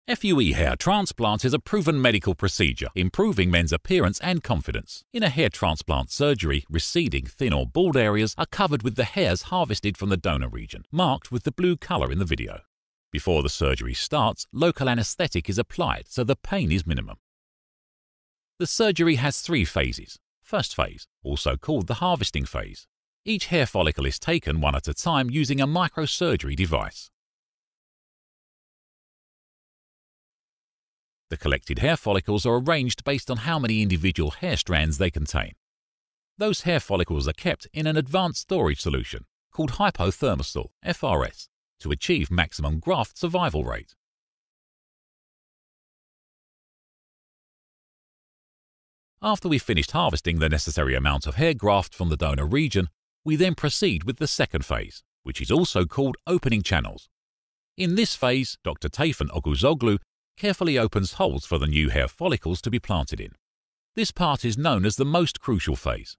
FUE hair transplant is a proven medical procedure, improving men's appearance and confidence. In a hair transplant surgery, receding, thin or bald areas are covered with the hairs harvested from the donor region, marked with the blue color in the video. Before the surgery starts, local anesthetic is applied so the pain is minimum. The surgery has 3 phases. First phase, also called the harvesting phase. Each hair follicle is taken one at a time using a microsurgery device. The collected hair follicles are arranged based on how many individual hair strands they contain. Those hair follicles are kept in an advanced storage solution called hypothermosol (FRS) to achieve maximum graft survival rate. After we've finished harvesting the necessary amount of hair graft from the donor region, we then proceed with the second phase, which is also called opening channels. In this phase, Dr. Tayfun Oguzoglu carefully opens holes for the new hair follicles to be planted in. This part is known as the most crucial phase.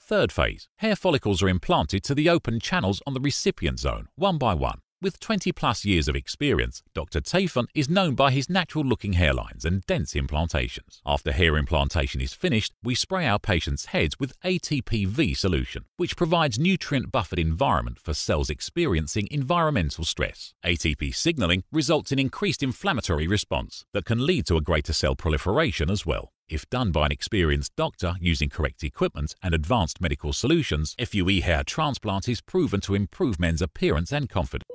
Third phase, hair follicles are implanted to the open channels on the recipient zone, one by one. With 20+ years of experience, Dr. Tayfun is known by his natural-looking hairlines and dense implantations. After hair implantation is finished, we spray our patients' heads with ATP-V solution, which provides nutrient-buffered environment for cells experiencing environmental stress. ATP signaling results in increased inflammatory response that can lead to a greater cell proliferation as well. If done by an experienced doctor using correct equipment and advanced medical solutions, FUE hair transplant is proven to improve men's appearance and confidence.